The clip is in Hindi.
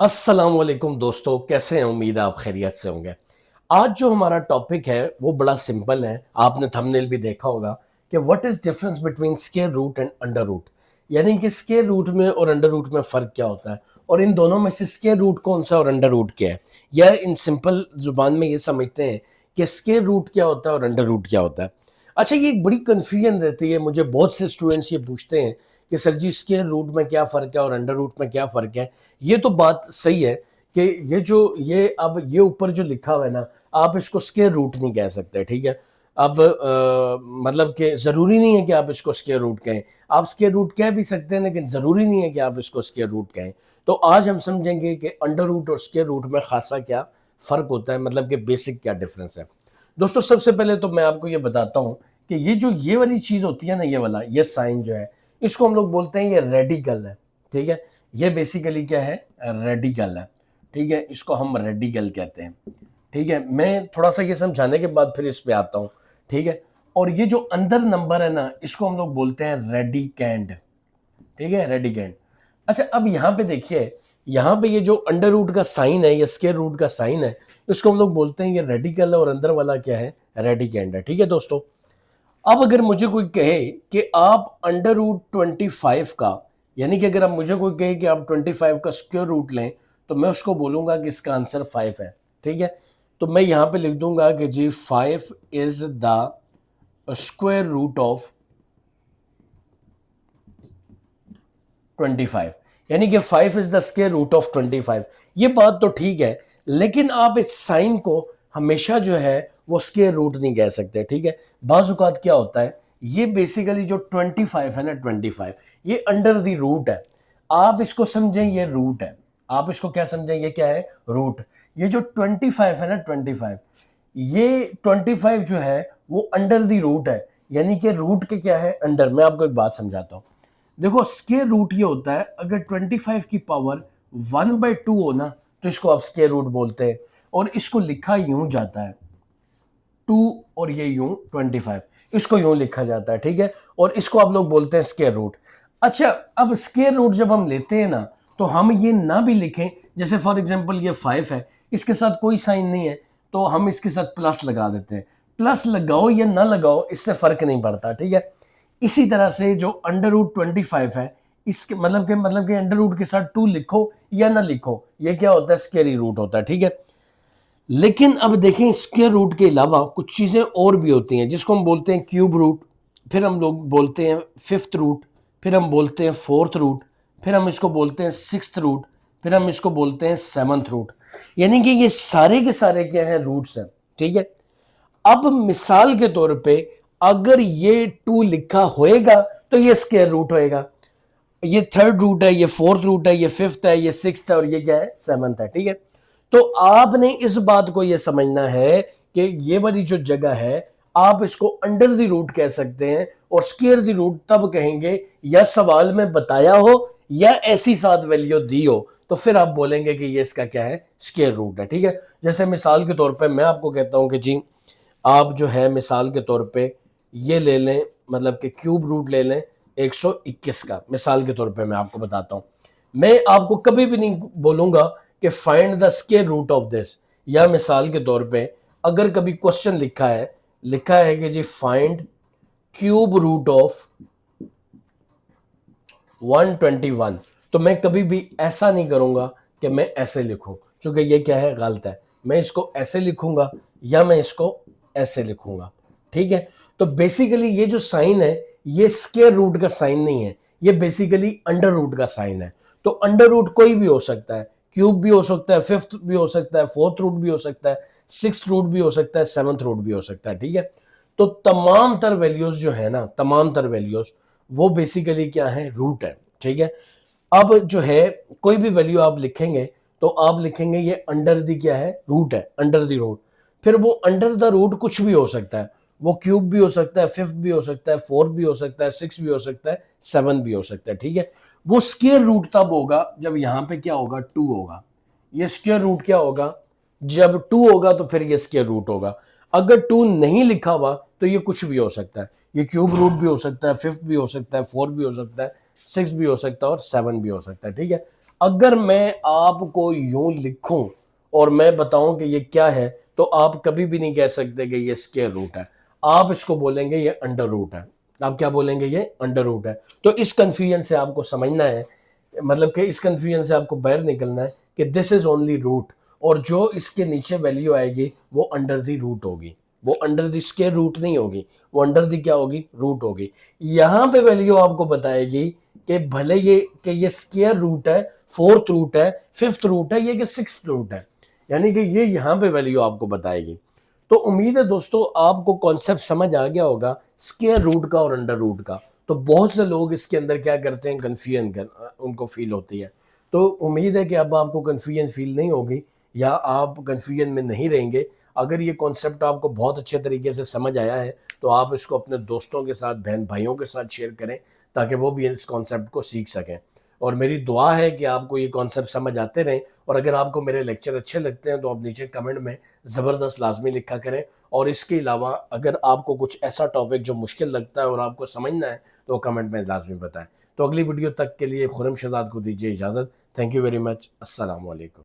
अस्सलाम वालेकुम दोस्तों, कैसे हैं? उम्मीद है आप खैरियत से होंगे। आज जो हमारा टॉपिक है वो बड़ा सिंपल है। आपने थंबनेल भी देखा होगा कि what is difference between square root and under root, यानी कि स्क्वायर रूट में और अंडर रूट में फ़र्क क्या होता है और इन दोनों में से स्क्वायर रूट कौन सा और अंडर रूट क्या है। या इन सिंपल ज़ुबान में ये समझते हैं कि स्क्वायर रूट क्या होता है और अंडर रूट क्या होता है। अच्छा, ये एक बड़ी कन्फ्यूजन रहती है। मुझे बहुत से स्टूडेंट्स ये पूछते हैं कि सर जी, स्क्वायर रूट में क्या फ़र्क है और अंडर रूट में क्या फ़र्क है। ये तो बात सही है कि ये ऊपर जो लिखा हुआ है ना, आप इसको स्क्वायर रूट नहीं कह सकते, ठीक है। अब मतलब कि ज़रूरी नहीं है कि आप इसको स्क्वायर रूट कहें। आप स्क्वायर रूट कह भी सकते हैं, लेकिन ज़रूरी नहीं है कि आप इसको स्क्वायर रूट कहें। तो आज हम समझेंगे कि अंडर रूट और स्क्वायर रूट में खासा क्या फ़र्क होता है, मतलब कि बेसिक क्या डिफरेंस है। दोस्तों, सबसे पहले तो मैं आपको ये बताता हूँ कि ये वाली चीज़ होती है ना, ये साइन जो है, इसको हम लोग बोलते हैं ये रेडिकल है, ठीक है। ये बेसिकली क्या है? रेडिकल है, ठीक है। इसको हम रेडिकल कहते हैं, ठीक है। मैं थोड़ा सा ये समझाने के बाद फिर इस पे आता हूँ, ठीक है। और ये जो अंदर नंबर है ना, इसको हम लोग बोलते हैं रेडिकेंड, ठीक है, रेडिकेंड। अच्छा, अब यहाँ पे देखिए, यहाँ पे ये जो अंडर रूट का साइन है, ये स्क्वायर रूट का साइन है, इसको हम लोग बोलते हैं ये रेडिकल है और अंदर वाला क्या है? रेडिकेंड है, ठीक है दोस्तों। अब अगर मुझे कोई कहे कि आप अंडर रूट 25 का, यानी कि अगर आप मुझे कोई कहे कि आप 25 का स्क्वायर रूट लें, तो मैं उसको बोलूंगा कि इसका आंसर 5 है, ठीक है। तो मैं यहां पे लिख दूंगा कि जी 5 is the square root of 25, यानी कि 5 is the square root of 25। ये बात तो ठीक है, लेकिन आप इस साइन को हमेशा जो है वो स्क्वायर रूट नहीं कह सकते, ठीक है। बाज़ औक़ात क्या होता है, ये बेसिकली जो 25 है ना, 25 ये अंडर द रूट है। आप इसको समझें ये रूट है, आप इसको क्या समझें, ये क्या है? रूट। ये जो 25 है ना, 25 ये 25 जो है वो अंडर द रूट है, यानी कि रूट के क्या है? अंडर। मैं आपको एक बात समझाता हूँ। देखो, स्क्वायर रूट ये होता है, अगर 25 की पावर 1/2 हो ना, तो इसको आप स्क्वायर रूट बोलते हैं। और इसको लिखा यूं जाता है 2, और ये यूं 25, इसको यूं लिखा जाता है, ठीक है। और इसको आप लोग बोलते हैं स्क्वायर रूट। अच्छा, अब स्क्वायर रूट जब हम लेते हैं ना, तो हम ये ना भी लिखें, जैसे फॉर एग्जांपल ये 5 है, इसके साथ कोई साइन नहीं है, तो हम इसके साथ प्लस लगा देते हैं। प्लस लगाओ या ना लगाओ, इससे फर्क नहीं पड़ता, ठीक है। इसी तरह से जो अंडर रूट 25 है, इसके मतलब के अंडर रूट के साथ 2 लिखो या ना लिखो, ये क्या होता है? स्क्वायर रूट होता है, ठीक है। लेकिन अब देखें, स्क्वायर रूट के अलावा कुछ चीज़ें और भी होती हैं, जिसको हम बोलते हैं क्यूब रूट, फिर हम लोग बोलते हैं फिफ्थ रूट, फिर हम बोलते हैं फोर्थ रूट, फिर हम इसको बोलते हैं सिक्स्थ रूट, फिर हम इसको बोलते हैं सेवंथ रूट। यानी कि ये सारे के सारे क्या हैं? रूट्स हैं, ठीक है। अब मिसाल के तौर पे, अगर ये 2 लिखा होएगा तो ये स्क्वायर रूट होएगा। ये थर्ड रूट है, ये फोर्थ रूट है, ये फिफ्थ है, ये सिक्स्थ है, और ये क्या है? सेवंथ है, ठीक है। तो आपने इस बात को ये समझना है कि ये वाली जो जगह है, आप इसको अंडर द रूट कह सकते हैं, और स्क्वायर द रूट तब कहेंगे या सवाल में बताया हो या ऐसी साथ वैल्यू दी हो, तो फिर आप बोलेंगे कि ये इसका क्या है? स्क्वायर रूट है, ठीक है। जैसे मिसाल के तौर पे मैं आपको कहता हूं कि जी, आप जो है मिसाल के तौर पे ये ले लें, मतलब कि क्यूब रूट ले लें 121 का। मिसाल के तौर पे मैं आपको बताता हूँ, मैं आपको कभी भी नहीं बोलूंगा कि find the square root of this. या मिसाल के तौर पे अगर कभी क्वेश्चन लिखा है कि जी फाइंड क्यूब रूट ऑफ 121, तो मैं कभी भी ऐसा नहीं करूंगा कि मैं ऐसे लिखूं, क्योंकि ये क्या है? गलत है। मैं इसको ऐसे लिखूंगा या मैं इसको ऐसे लिखूंगा, ठीक है। तो बेसिकली ये जो साइन है, ये स्क्वायर रूट का साइन नहीं है, ये बेसिकली अंडर रूट का साइन है। तो अंडर रूट कोई भी हो सकता है, क्यूब भी हो सकता है, फिफ्थ भी हो सकता है, फोर्थ रूट भी हो सकता है, सिक्स्थ रूट भी हो सकता है, सेवंथ रूट भी हो सकता है, ठीक है। तो तमाम तर वैल्यूज जो है ना, तमाम तर वैल्यूज वो बेसिकली क्या है? रूट है, ठीक है। अब जो है कोई भी वैल्यू आप लिखेंगे, तो आप लिखेंगे ये अंडर द क्या है? रूट है, अंडर द रूट। फिर वो अंडर द रूट कुछ भी हो सकता है, वो क्यूब भी हो सकता है, फिफ्थ भी हो सकता है, फोर्थ भी हो सकता है, सिक्स भी हो सकता है, सेवन भी हो सकता है, ठीक है। वो स्क्वायर रूट तब होगा जब यहाँ पे क्या होगा? 2 होगा। ये स्क्वायर रूट क्या होगा? जब 2 होगा तो फिर ये स्क्वायर रूट होगा। अगर 2 नहीं लिखा हुआ तो ये कुछ भी हो सकता है, ये क्यूब रूट भी हो सकता है, फिफ्थ भी हो सकता है, फोर्थ भी हो सकता है, सिक्स भी हो सकता है, और सेवन भी हो सकता है, ठीक है। अगर मैं आपको यूं लिखूं और मैं बताऊं कि ये क्या है, तो आप कभी भी नहीं कह सकते कि ये स्क्वायर रूट है। आप इसको बोलेंगे ये अंडर रूट है। आप क्या बोलेंगे? ये अंडर रूट है। तो इस कंफ्यूजन से आपको समझना है, मतलब कि इस कंफ्यूजन से आपको बाहर निकलना है कि दिस इज ओनली रूट, और जो इसके नीचे वैल्यू आएगी वो अंडर दी रूट होगी। वो अंडर द स्क्वायर रूट नहीं होगी, वो अंडर दी क्या होगी? रूट होगी। यहां पे वैल्यू आपको बताएगी कि भले ये स्क्वायर रूट है, फोर्थ रूट है, फिफ्थ रूट है, ये कि सिक्स्थ रूट है, यानी कि ये यहां पे वैल्यू आपको बताएगी। तो उम्मीद है दोस्तों आपको कॉन्सेप्ट समझ आ गया होगा स्क्वायर रूट का और अंडर रूट का। तो बहुत से लोग इसके अंदर क्या करते हैं, कन्फ्यूजन उनको फील होती है। तो उम्मीद है कि अब आपको कन्फ्यूजन फील नहीं होगी, या आप कन्फ्यूजन में नहीं रहेंगे। अगर ये कॉन्सेप्ट आपको बहुत अच्छे तरीके से समझ आया है तो आप इसको अपने दोस्तों के साथ, बहन भाइयों के साथ शेयर करें, ताकि वो भी इस कॉन्सेप्ट को सीख सकें। और मेरी दुआ है कि आपको ये कॉन्सेप्ट समझ आते रहें, और अगर आपको मेरे लेक्चर अच्छे लगते हैं तो आप नीचे कमेंट में ज़बरदस्त लाजमी लिखा करें। और इसके अलावा अगर आपको कुछ ऐसा टॉपिक जो मुश्किल लगता है और आपको समझना है तो कमेंट में लाजमी बताएं। तो अगली वीडियो तक के लिए खुरम शहजाद को दीजिए इजाज़त। Thank you very much. अस्सलाम वालेकुम।